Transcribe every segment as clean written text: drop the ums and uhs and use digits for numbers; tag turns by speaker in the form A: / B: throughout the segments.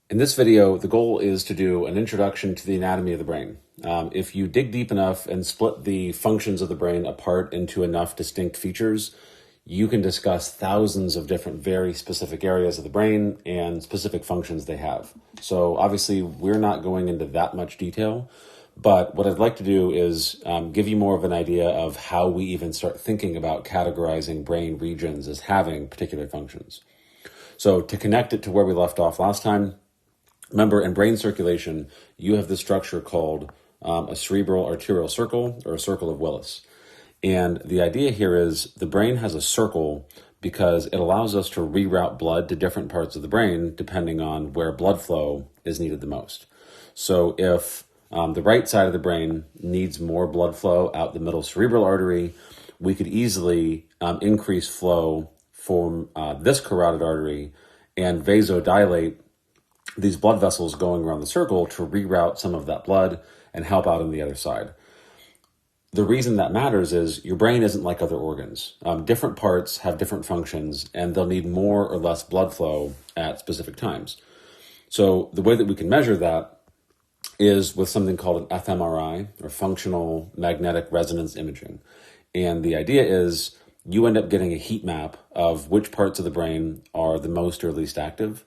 A: In this video, the goal is to do an introduction to the anatomy of the brain. If you dig deep enough and split the functions of the brain apart into enough distinct features, you can discuss thousands of different very specific areas of the brain and specific functions they have. So obviously, we're not going into that much detail, but what I'd like to do is give you more of an idea of how we even start thinking about categorizing brain regions as having particular functions. So to connect it to where we left off last time, remember, in brain circulation, you have this structure called a cerebral arterial circle, or a circle of Willis. And the idea here is the brain has a circle because it allows us to reroute blood to different parts of the brain depending on where blood flow is needed the most. So if the right side of the brain needs more blood flow out the middle cerebral artery, we could easily increase flow from this carotid artery and vasodilate these blood vessels going around the circle to reroute some of that blood and help out on the other side. The reason that matters is your brain isn't like other organs. Different parts have different functions, and they'll need more or less blood flow at specific times. So the way that we can measure that is with something called an fMRI, or functional magnetic resonance imaging. And the idea is you end up getting a heat map of which parts of the brain are the most or least active.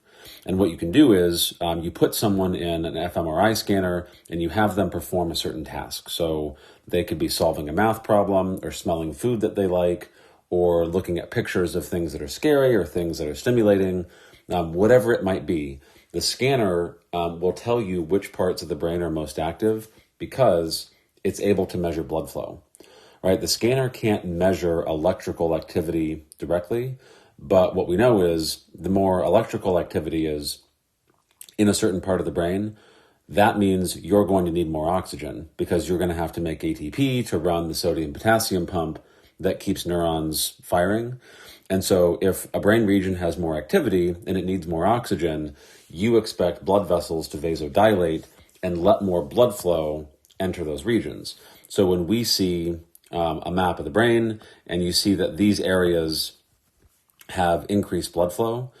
A: And what you can do is you put someone in an fMRI scanner and you have them perform a certain task. So they could be solving a math problem or smelling food that they like or looking at pictures of things that are scary or things that are stimulating, whatever it might be. The scanner will tell you which parts of the brain are most active because it's able to measure blood flow. Right? The scanner can't measure electrical activity directly, but what we know is the more electrical activity is in a certain part of the brain, that means you're going to need more oxygen because you're going to have to make ATP to run the sodium-potassium pump that keeps neurons firing. And so if a brain region has more activity and it needs more oxygen, you expect blood vessels to vasodilate and let more blood flow enter those regions. So when we see a map of the brain and you see that these areas have increased blood flow.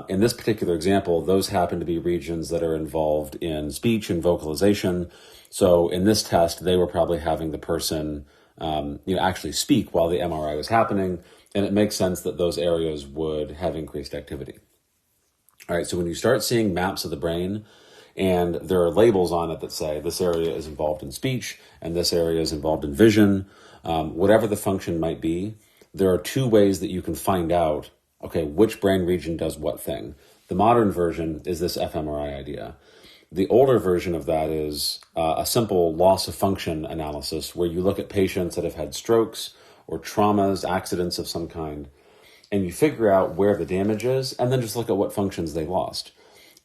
A: In this particular example, those happen to be regions that are involved in speech and vocalization. So in this test, they were probably having the person actually speak while the MRI was happening, and it makes sense that those areas would have increased activity. All right, so when you start seeing maps of the brain, and there are labels on it that say this area is involved in speech, and this area is involved in vision, whatever the function might be, there are two ways that you can find out, okay, which brain region does what thing. The modern version is this fMRI idea. The older version of that is a simple loss of function analysis where you look at patients that have had strokes or traumas, accidents of some kind, and you figure out where the damage is and then just look at what functions they lost.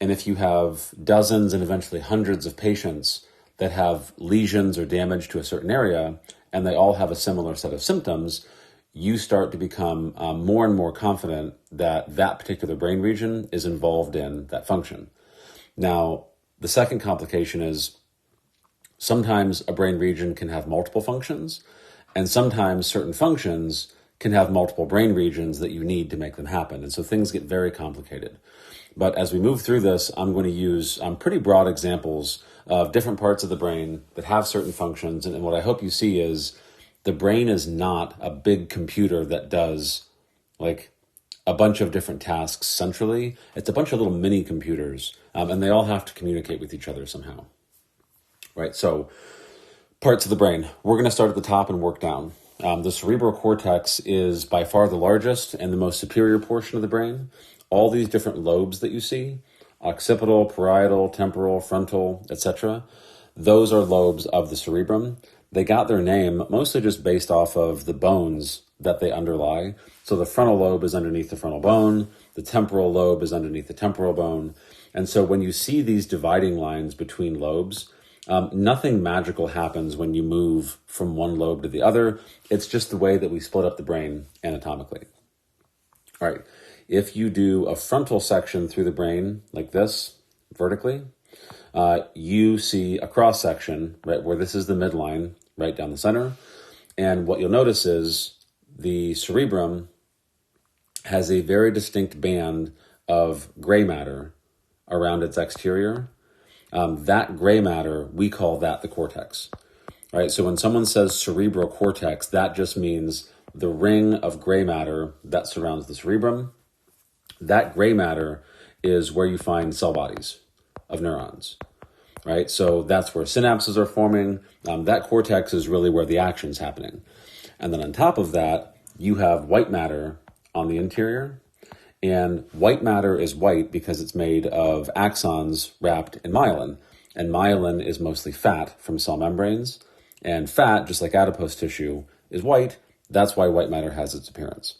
A: And if you have dozens and eventually hundreds of patients that have lesions or damage to a certain area and they all have a similar set of symptoms, you start to become more and more confident that that particular brain region is involved in that function. Now, the second complication is sometimes a brain region can have multiple functions, and sometimes certain functions can have multiple brain regions that you need to make them happen. And so things get very complicated. But as we move through this, I'm going to use pretty broad examples of different parts of the brain that have certain functions. And what I hope you see is the brain is not a big computer that does like a bunch of different tasks centrally. It's a bunch of little mini computers, and they all have to communicate with each other somehow. Right, so parts of the brain. We're going to start at the top and work down. The cerebral cortex is by far the largest and the most superior portion of the brain. All these different lobes that you see, occipital, parietal, temporal, frontal, etc., those are lobes of the cerebrum. They got their name mostly just based off of the bones that they underlie. So the frontal lobe is underneath the frontal bone, the temporal lobe is underneath the temporal bone. And so when you see these dividing lines between lobes, nothing magical happens when you move from one lobe to the other. It's just the way that we split up the brain anatomically. All right, if you do a frontal section through the brain like this, vertically, you see a cross section, right, where this is the midline, right down the center. And what you'll notice is the cerebrum has a very distinct band of gray matter around its exterior, that gray matter, we call that the cortex. Right? So when someone says cerebral cortex, that just means the ring of gray matter that surrounds the cerebrum. That gray matter is where you find cell bodies of neurons, right? So that's where synapses are forming. That cortex is really where the action's happening. And then on top of that, you have white matter on the interior. And white matter is white because it's made of axons wrapped in myelin. And myelin is mostly fat from cell membranes. And fat, just like adipose tissue, is white. That's why white matter has its appearance,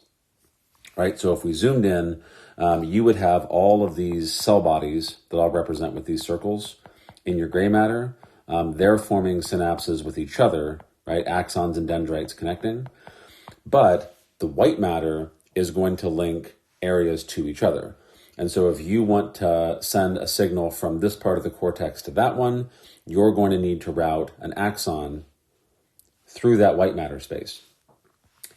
A: right? So if we zoomed in, you would have all of these cell bodies that I'll represent with these circles in your gray matter. They're forming synapses with each other, right? Axons and dendrites connecting. But the white matter is going to link areas to each other. And so if you want to send a signal from this part of the cortex to that one, you're going to need to route an axon through that white matter space.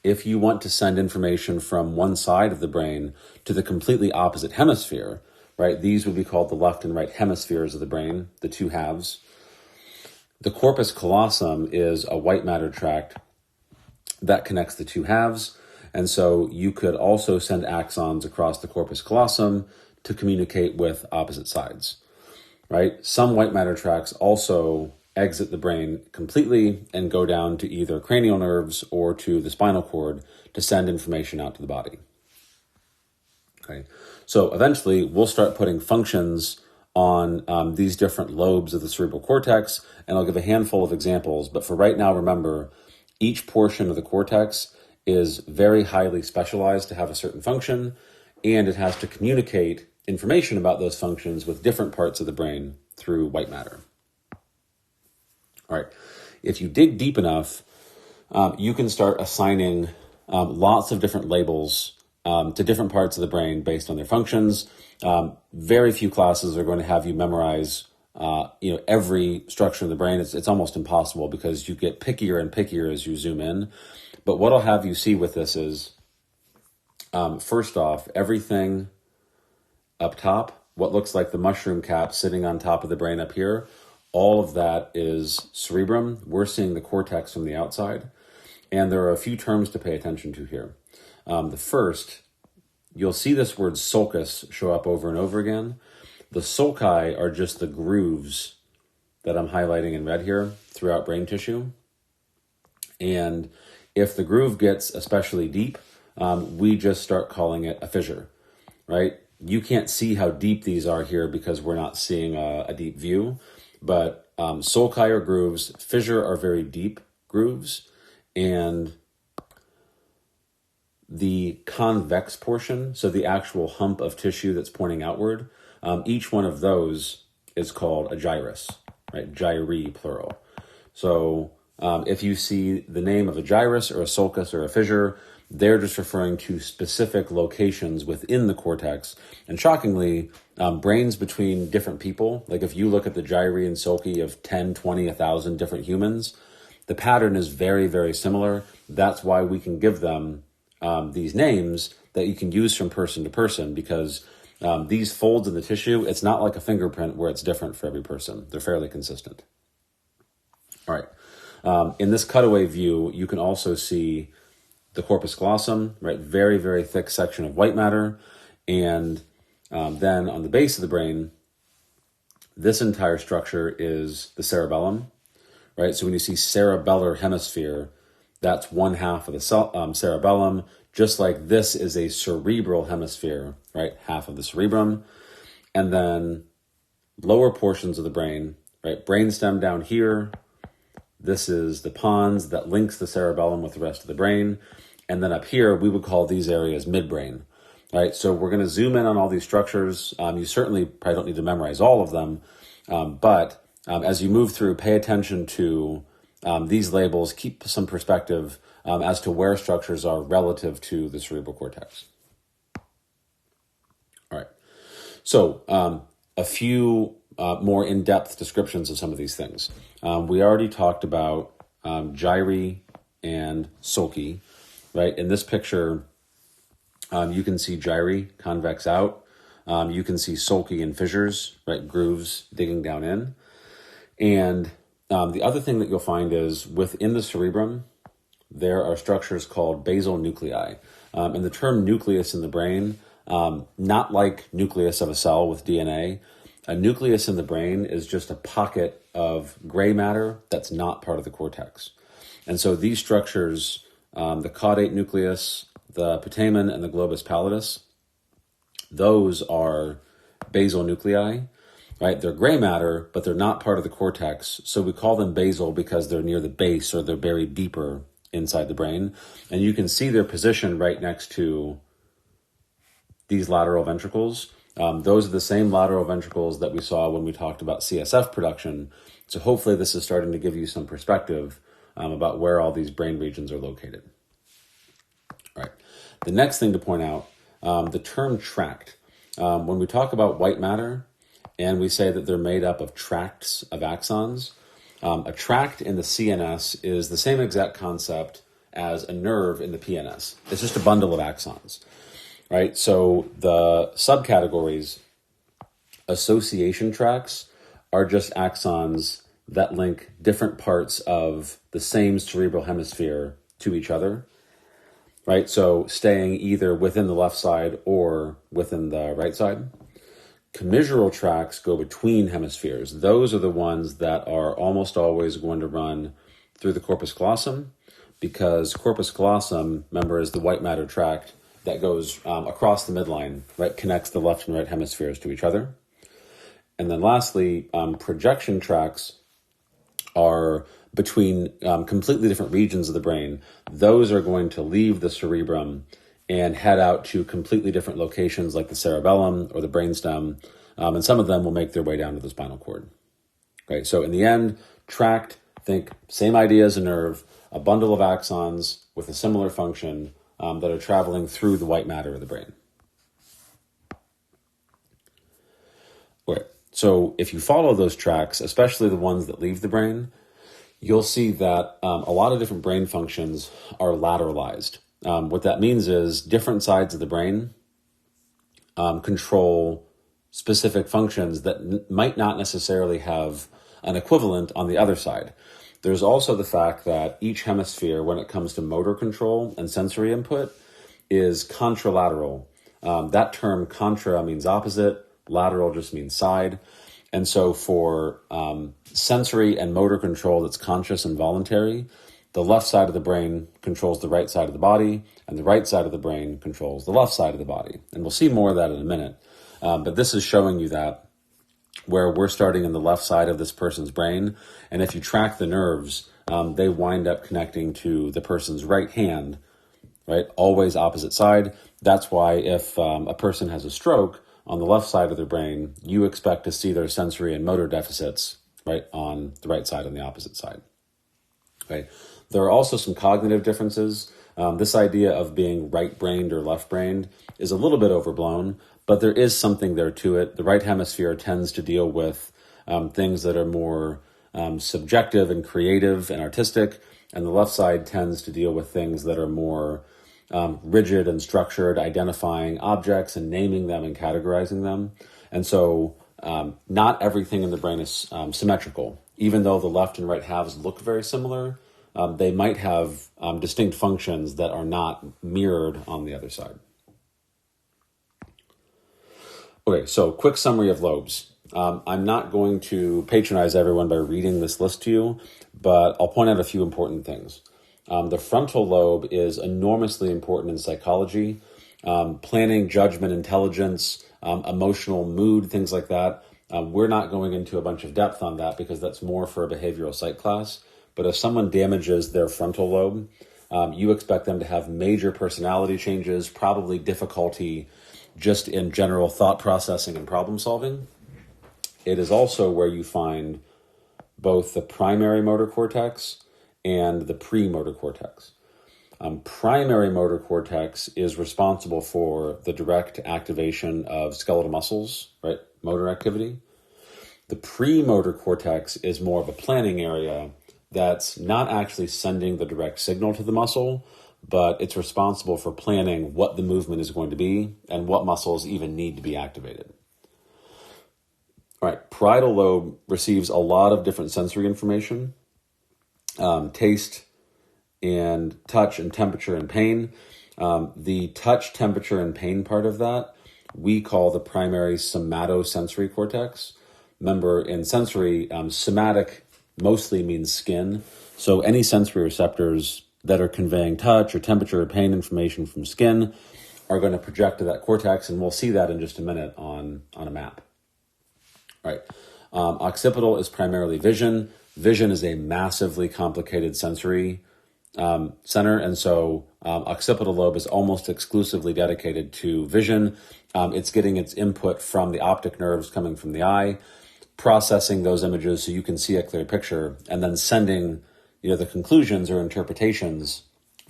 A: If you want to send information from one side of the brain to the completely opposite hemisphere, right? These would be called the left and right hemispheres of the brain, the two halves. The corpus callosum is a white matter tract that connects the two halves. And so you could also send axons across the corpus callosum to communicate with opposite sides, right? Some white matter tracts also exit the brain completely and go down to either cranial nerves or to the spinal cord to send information out to the body. Okay, so eventually we'll start putting functions on these different lobes of the cerebral cortex, and I'll give a handful of examples. But for right now, remember, each portion of the cortex is very highly specialized to have a certain function, and it has to communicate information about those functions with different parts of the brain through white matter. All right, if you dig deep enough, you can start assigning lots of different labels to different parts of the brain based on their functions. Very few classes are going to have you memorize every structure in the brain. It's almost impossible because you get pickier and pickier as you zoom in. But what I'll have you see with this is, first off, everything up top, what looks like the mushroom cap sitting on top of the brain up here, all of that is cerebrum. We're seeing the cortex from the outside. And there are a few terms to pay attention to here. The first, you'll see this word sulcus show up over and over again. The sulci are just the grooves that I'm highlighting in red here throughout brain tissue. And if the groove gets especially deep, we just start calling it a fissure, right? You can't see how deep these are here because we're not seeing a deep view. But sulci are grooves, fissure are very deep grooves, and the convex portion, so the actual hump of tissue that's pointing outward, each one of those is called a gyrus, right? Gyri, plural. So if you see the name of a gyrus or a sulcus or a fissure, they're just referring to specific locations within the cortex. And shockingly, brains between different people, like if you look at the gyri and sulci of 10, 20, 1,000 different humans, the pattern is very, very similar. That's why we can give them these names that you can use from person to person, because these folds in the tissue, it's not like a fingerprint where it's different for every person. They're fairly consistent. All right. In this cutaway view, you can also see the corpus callosum, right? Very, very thick section of white matter. And then on the base of the brain, this entire structure is the cerebellum, right? So when you see cerebellar hemisphere, that's one half of the cerebellum, just like this is a cerebral hemisphere, right? Half of the cerebrum. And then lower portions of the brain, right? Brainstem down here. This is the pons that links the cerebellum with the rest of the brain. And then up here, we would call these areas midbrain, right? So we're going to zoom in on all these structures. You certainly probably don't need to memorize all of them. But as you move through, pay attention to these labels, keep some perspective as to where structures are relative to the cerebral cortex. All right. So a few more in-depth descriptions of some of these things. We already talked about gyri and sulci, right? In this picture, you can see gyri convex out. you can see sulci and fissures, right, grooves digging down in. And the other thing that you'll find is within the cerebrum, there are structures called basal nuclei. And the term nucleus in the brain, not like nucleus of a cell with DNA, a nucleus in the brain is just a pocket of gray matter that's not part of the cortex. And so these structures, the caudate nucleus, the putamen, and the globus pallidus, those are basal nuclei, right? They're gray matter, but they're not part of the cortex. So we call them basal because they're near the base, or they're buried deeper inside the brain. And you can see their position right next to these lateral ventricles. Those are the same lateral ventricles that we saw when we talked about CSF production. So hopefully this is starting to give you some perspective about where all these brain regions are located. All right. The next thing to point out, the term tract. When we talk about white matter and we say that they're made up of tracts of axons, a tract in the CNS is the same exact concept as a nerve in the PNS. It's just a bundle of axons, right? So the subcategories, association tracts, are just axons that link different parts of the same cerebral hemisphere to each other, right? So staying either within the left side or within the right side. Commissural tracts go between hemispheres. Those are the ones that are almost always going to run through the corpus callosum, because corpus callosum, remember, is the white matter tract that goes across the midline, right? Connects the left and right hemispheres to each other. And then lastly, projection tracts are between completely different regions of the brain. Those are going to leave the cerebrum and head out to completely different locations like the cerebellum or the brainstem, and some of them will make their way down to the spinal cord. Okay, so in the end, tract, think same idea as a nerve, a bundle of axons with a similar function that are traveling through the white matter of the brain. Okay, so if you follow those tracks, especially the ones that leave the brain, you'll see that a lot of different brain functions are lateralized. What that means is different sides of the brain control specific functions that might not necessarily have an equivalent on the other side. There's also the fact that each hemisphere, when it comes to motor control and sensory input, is contralateral. That term contra means opposite, lateral just means side. And so for sensory and motor control that's conscious and voluntary, the left side of the brain controls the right side of the body, and the right side of the brain controls the left side of the body. And we'll see more of that in a minute. But this is showing you that where we're starting in the left side of this person's brain, and if you track the nerves, they wind up connecting to the person's right hand, right? Always opposite side. That's why if a person has a stroke on the left side of their brain, you expect to see their sensory and motor deficits, right, on the right side and the opposite side. Okay. There are also some cognitive differences. This idea of being right-brained or left-brained is a little bit overblown, but there is something there to it. The right hemisphere tends to deal with things that are more subjective and creative and artistic, and the left side tends to deal with things that are more rigid and structured, identifying objects and naming them and categorizing them. And so not everything in the brain is symmetrical. Even though the left and right halves look very similar, they might have distinct functions that are not mirrored on the other side. Okay, so quick summary of lobes. I'm not going to patronize everyone by reading this list to you, but I'll point out a few important things. The frontal lobe is enormously important in psychology, planning, judgment, intelligence, emotional mood, things like that. We're not going into a bunch of depth on that because that's more for a behavioral psych class. But if someone damages their frontal lobe, you expect them to have major personality changes, probably difficulty just in general thought processing and problem solving. It is also where you find both the primary motor cortex and the premotor cortex. Primary motor cortex is responsible for the direct activation of skeletal muscles, right? Motor activity. The premotor cortex is more of a planning area that's not actually sending the direct signal to the muscle, but it's responsible for planning what the movement is going to be and what muscles even need to be activated. All right, parietal lobe receives a lot of different sensory information, taste and touch and temperature and pain. The touch, temperature, and pain part of that we call the primary somatosensory cortex. Remember, in sensory, somatic mostly means skin. So any sensory receptors that are conveying touch or temperature or pain information from skin are going to project to that cortex, and we'll see that in just a minute on a map. All right. Occipital is primarily vision. Vision is a massively complicated sensory center, and so occipital lobe is almost exclusively dedicated to vision. It's getting its input from the optic nerves coming from the eye, processing those images so you can see a clear picture, and then sending the conclusions or interpretations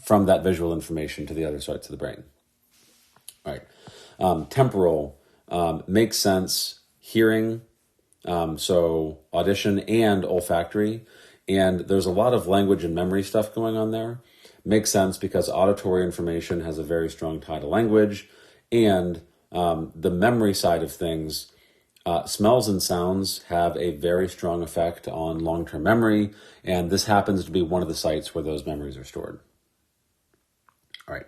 A: from that visual information to the other sides of the brain. All right. Temporal makes sense, hearing, so audition and olfactory. And there's a lot of language and memory stuff going on there. Makes sense because auditory information has a very strong tie to language. And the memory side of things, smells and sounds have a very strong effect on long-term memory. And this happens to be one of the sites where those memories are stored. All right.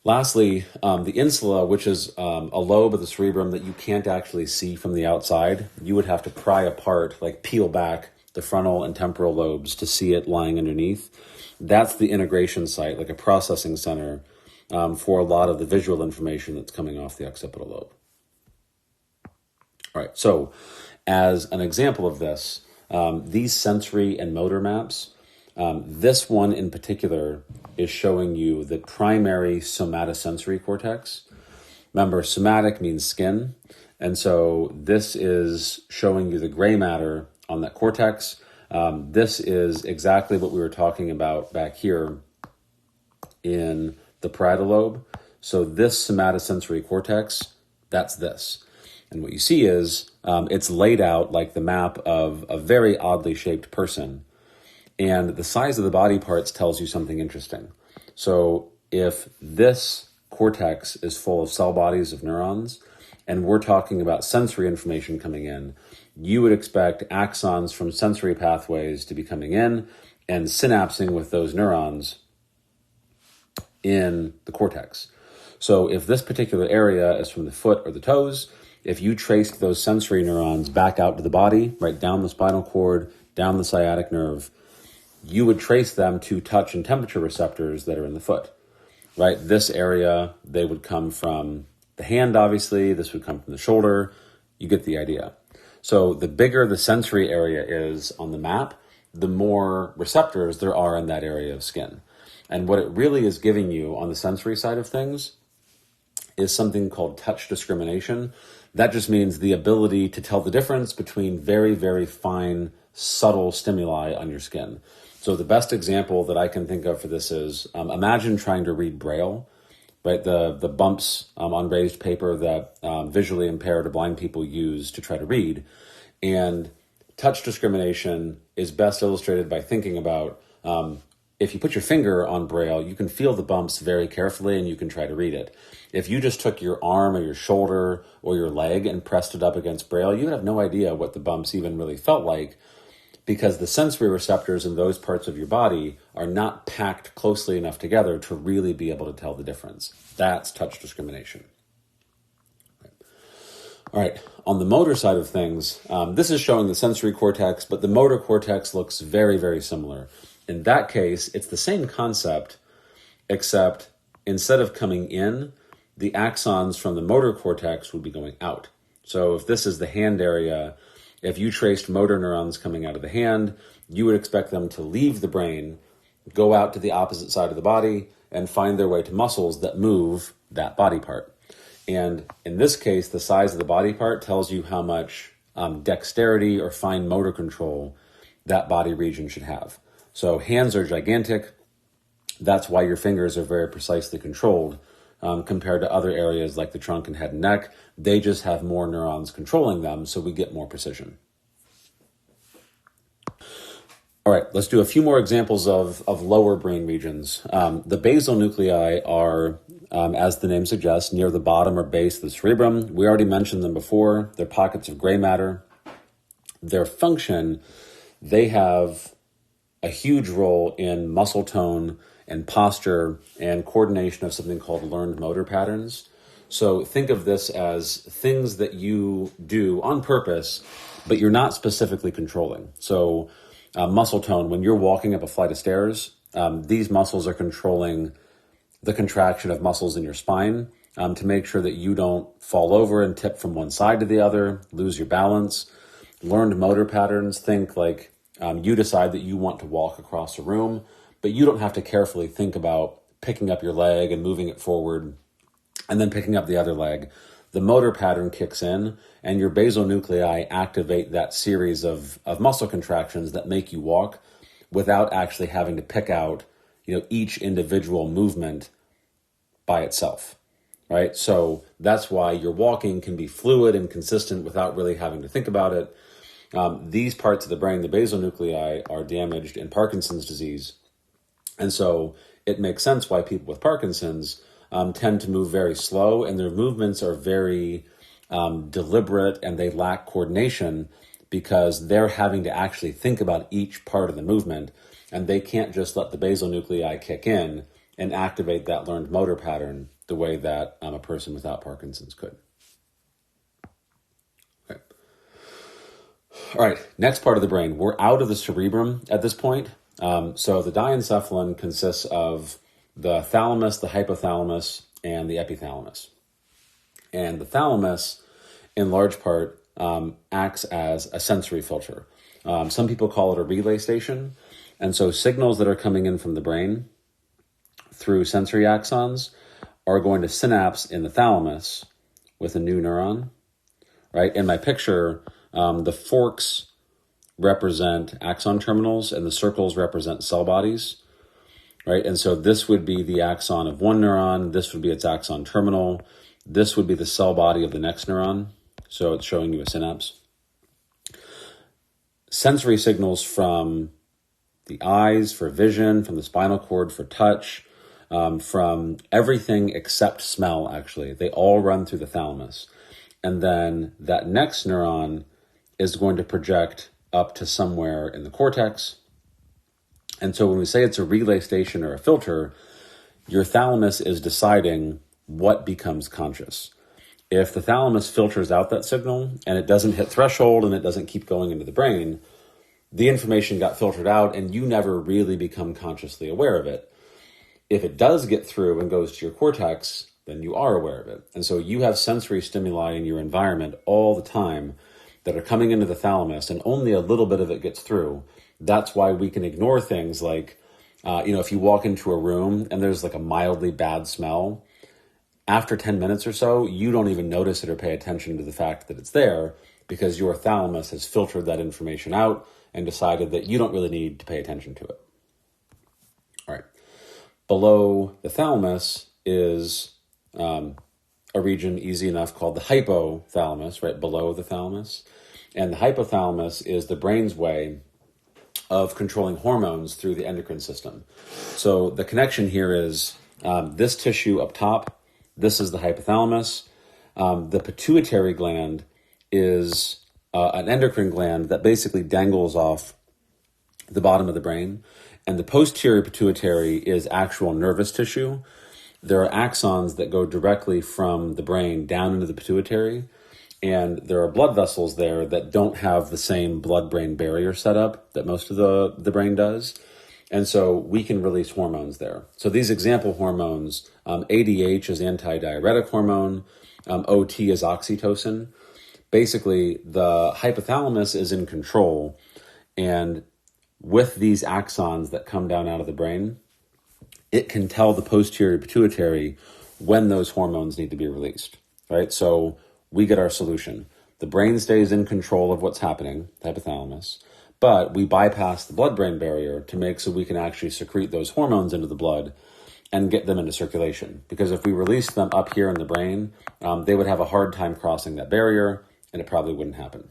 A: Lastly, the insula, which is a lobe of the cerebrum that you can't actually see from the outside. You would have to pry apart, like peel back the frontal and temporal lobes to see it lying underneath. That's the integration site, like a processing center for a lot of the visual information that's coming off the occipital lobe. All right, so as an example of this, these sensory and motor maps, this one in particular is showing you the primary somatosensory cortex. Remember, somatic means skin, and so this is showing you the gray matter on that cortex. This is exactly what we were talking about back here in the parietal lobe. So this somatosensory cortex, that's this. And what you see is it's laid out like the map of a very oddly shaped person. And the size of the body parts tells you something interesting. So if this cortex is full of cell bodies of neurons, and we're talking about sensory information coming in, you would expect axons from sensory pathways to be coming in and synapsing with those neurons in the cortex. So if this particular area is from the foot or the toes, if you traced those sensory neurons back out to the body, right down the spinal cord, down the sciatic nerve, you would trace them to touch and temperature receptors that are in the foot, right? This area, they would come from the hand, obviously. This would come from the shoulder. You get the idea. So the bigger the sensory area is on the map, the more receptors there are in that area of skin. And what it really is giving you on the sensory side of things is something called touch discrimination. That just means the ability to tell the difference between very, very fine, subtle stimuli on your skin. So the best example that I can think of for this is imagine trying to read Braille, right? The bumps on raised paper that visually impaired or blind people use to try to read. And touch discrimination is best illustrated by thinking about if you put your finger on Braille, you can feel the bumps very carefully and you can try to read it. If you just took your arm or your shoulder or your leg and pressed it up against Braille, you would have no idea what the bumps even really felt like, because the sensory receptors in those parts of your body are not packed closely enough together to really be able to tell the difference. That's touch discrimination. All right, on the motor side of things, this is showing the sensory cortex, but the motor cortex looks very, very similar. In that case, it's the same concept, except instead of coming in, the axons from the motor cortex would be going out. So if this is the hand area, if you traced motor neurons coming out of the hand, you would expect them to leave the brain, go out to the opposite side of the body, and find their way to muscles that move that body part. And in this case, the size of the body part tells you how much dexterity or fine motor control that body region should have. So hands are gigantic. That's why your fingers are very precisely controlled compared to other areas like the trunk and head and neck. They just have more neurons controlling them, so we get more precision. All right, let's do a few more examples of lower brain regions. The basal nuclei are, as the name suggests, near the bottom or base of the cerebrum. We already mentioned them before. They're pockets of gray matter. Their function, they have a huge role in muscle tone and posture and coordination of something called learned motor patterns. So think of this as things that you do on purpose, but you're not specifically controlling. So muscle tone, when you're walking up a flight of stairs, these muscles are controlling the contraction of muscles in your spine to make sure that you don't fall over and tip from one side to the other, lose your balance. Learned motor patterns, think like you decide that you want to walk across a room, but you don't have to carefully think about picking up your leg and moving it forward and then picking up the other leg. The motor pattern kicks in and your basal nuclei activate that series of muscle contractions that make you walk without actually having to pick out, each individual movement by itself, right? So that's why your walking can be fluid and consistent without really having to think about it. These parts of the brain, the basal nuclei, are damaged in Parkinson's disease. And so it makes sense why people with Parkinson's tend to move very slow, and their movements are very deliberate and they lack coordination because they're having to actually think about each part of the movement, and they can't just let the basal nuclei kick in and activate that learned motor pattern the way that a person without Parkinson's could. Okay. All right, next part of the brain. We're out of the cerebrum at this point. So the diencephalon consists of the thalamus, the hypothalamus, and the epithalamus. And the thalamus, in large part, acts as a sensory filter. Some people call it a relay station. And so signals that are coming in from the brain through sensory axons are going to synapse in the thalamus with a new neuron, right? In my picture, the forks represent axon terminals and the circles represent cell bodies, right? And so this would be the axon of one neuron. This would be its axon terminal. This would be the cell body of the next neuron. So it's showing you a synapse. Sensory signals from the eyes for vision, from the spinal cord for touch, from everything except smell, actually. They all run through the thalamus. And then that next neuron is going to project up to somewhere in the cortex. And so when we say it's a relay station or a filter, your thalamus is deciding what becomes conscious. If the thalamus filters out that signal and it doesn't hit threshold and it doesn't keep going into the brain, the information got filtered out and you never really become consciously aware of it. If it does get through and goes to your cortex, then you are aware of it. And so you have sensory stimuli in your environment all the time that are coming into the thalamus, and only a little bit of it gets through. That's why we can ignore things like, if you walk into a room and there's like a mildly bad smell, after 10 minutes or so, you don't even notice it or pay attention to the fact that it's there because your thalamus has filtered that information out and decided that you don't really need to pay attention to it. All right. Below the thalamus is a region easy enough called the hypothalamus, right below the thalamus. And the hypothalamus is the brain's way of controlling hormones through the endocrine system. So the connection here is this tissue up top, this is the hypothalamus. The pituitary gland is an endocrine gland that basically dangles off the bottom of the brain. And the posterior pituitary is actual nervous tissue. There are axons that go directly from the brain down into the pituitary. And there are blood vessels there that don't have the same blood-brain barrier set up that most of the brain does. And so we can release hormones there. So these example hormones, ADH is antidiuretic hormone, OT is oxytocin. Basically, the hypothalamus is in control. And with these axons that come down out of the brain, it can tell the posterior pituitary when those hormones need to be released, right? So we get our solution. The brain stays in control of what's happening, the hypothalamus, but we bypass the blood-brain barrier to make so we can actually secrete those hormones into the blood and get them into circulation. Because if we release them up here in the brain, they would have a hard time crossing that barrier, and it probably wouldn't happen.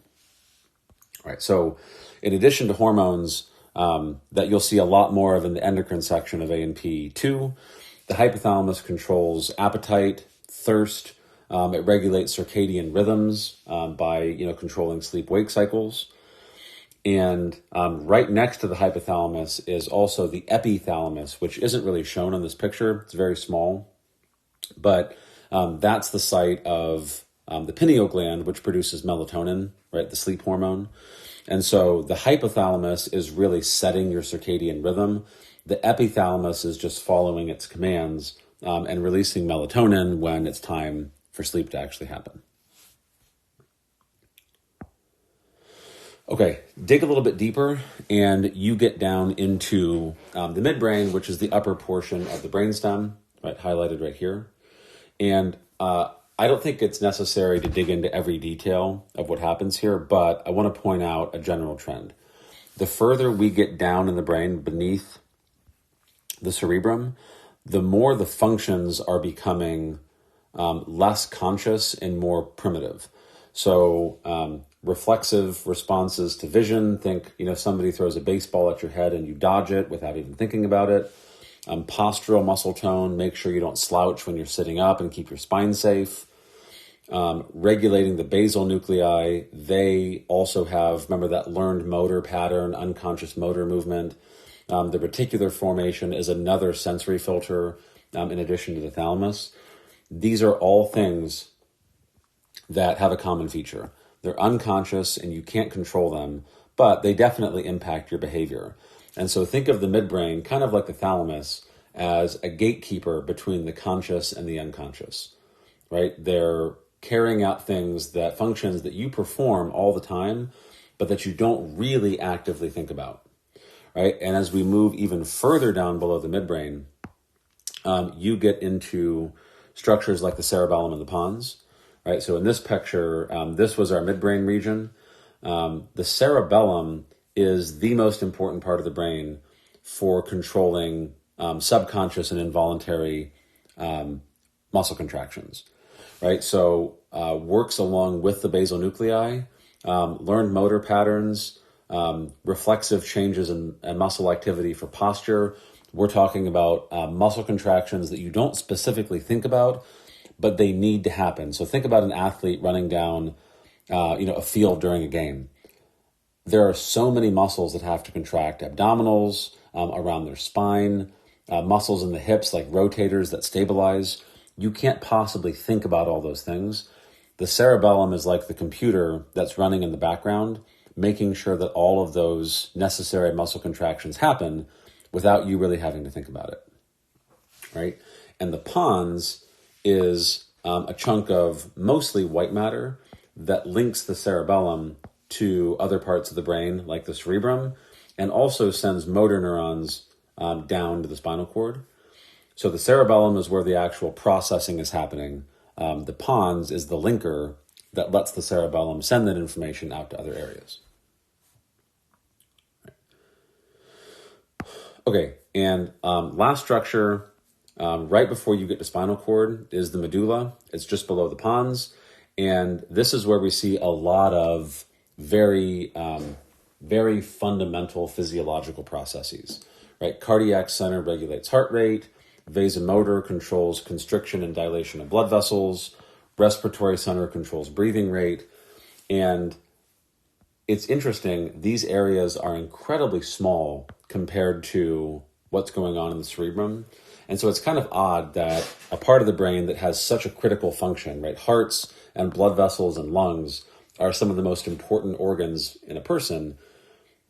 A: All right, so in addition to hormones, that you'll see a lot more of in the endocrine section of A&P2. The hypothalamus controls appetite, thirst. It regulates circadian rhythms by controlling sleep-wake cycles. And right next to the hypothalamus is also the epithalamus, which isn't really shown on this picture. It's very small. But that's the site of the pineal gland, which produces melatonin, right, the sleep hormone. And so the hypothalamus is really setting your circadian rhythm. The epithalamus is just following its commands and releasing melatonin when it's time for sleep to actually happen. Okay, dig a little bit deeper and you get down into the midbrain, which is the upper portion of the brainstem, right, highlighted right here. And I don't think it's necessary to dig into every detail of what happens here, but I want to point out a general trend. The further we get down in the brain beneath the cerebrum, the more the functions are becoming less conscious and more primitive. So reflexive responses to vision, think, somebody throws a baseball at your head and you dodge it without even thinking about it. Postural muscle tone, make sure you don't slouch when you're sitting up and keep your spine safe. Regulating the basal nuclei, they also have, remember that learned motor pattern, unconscious motor movement. The reticular formation is another sensory filter in addition to the thalamus. These are all things that have a common feature. They're unconscious and you can't control them, but they definitely impact your behavior. And so think of the midbrain, kind of like the thalamus, as a gatekeeper between the conscious and the unconscious, right? They're carrying out functions that you perform all the time, but that you don't really actively think about, right? And as we move even further down below the midbrain, you get into structures like the cerebellum and the pons, right? So in this picture, this was our midbrain region. The cerebellum is the most important part of the brain for controlling subconscious and involuntary muscle contractions, right? So works along with the basal nuclei, learned motor patterns, reflexive changes in muscle activity for posture. We're talking about muscle contractions that you don't specifically think about, but they need to happen. So think about an athlete running down a field during a game. There are so many muscles that have to contract: abdominals, around their spine, muscles in the hips like rotators that stabilize. You can't possibly think about all those things. The cerebellum is like the computer that's running in the background, making sure that all of those necessary muscle contractions happen without you really having to think about it, right? And the pons is a chunk of mostly white matter that links the cerebellum to other parts of the brain, like the cerebrum, and also sends motor neurons down to the spinal cord. So the cerebellum is where the actual processing is happening. The pons is the linker that lets the cerebellum send that information out to other areas. Okay, and last structure, right before you get to spinal cord, is the medulla. It's just below the pons. And this is where we see a lot of very fundamental physiological processes, right? Cardiac center regulates heart rate. Vasomotor controls constriction and dilation of blood vessels. Respiratory center controls breathing rate. And it's interesting, these areas are incredibly small compared to what's going on in the cerebrum. And so it's kind of odd that a part of the brain that has such a critical function, right? Hearts and blood vessels and lungs are some of the most important organs in a person,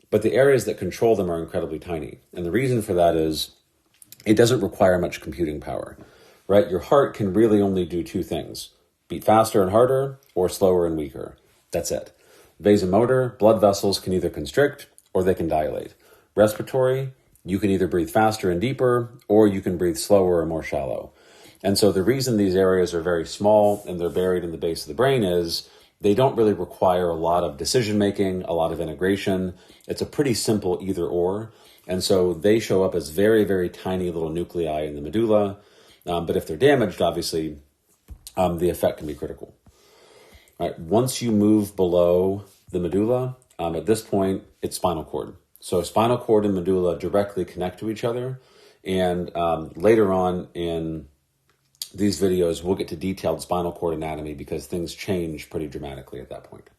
A: but the areas that control them are incredibly tiny. And the reason for that is it doesn't require much computing power, right? Your heart can really only do two things: beat faster and harder or slower and weaker. That's it. Vasomotor, blood vessels can either constrict or they can dilate. Respiratory, you can either breathe faster and deeper or you can breathe slower or more shallow. And so the reason these areas are very small and they're buried in the base of the brain is they don't really require a lot of decision-making, a lot of integration. It's a pretty simple either or. And so they show up as very, very tiny little nuclei in the medulla. But if they're damaged, obviously, the effect can be critical. All right, once you move below the medulla, at this point, it's spinal cord. So spinal cord and medulla directly connect to each other. And later on in these videos, we'll get to detailed spinal cord anatomy because things change pretty dramatically at that point.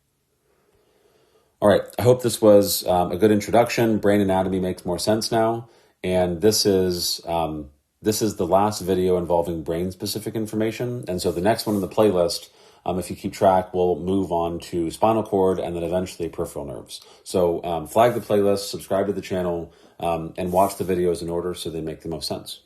A: All right, I hope this was a good introduction. Brain anatomy makes more sense now. And this is the last video involving brain-specific information. And so the next one in the playlist, if you keep track, we'll move on to spinal cord and then eventually peripheral nerves. So flag the playlist, subscribe to the channel, and watch the videos in order so they make the most sense.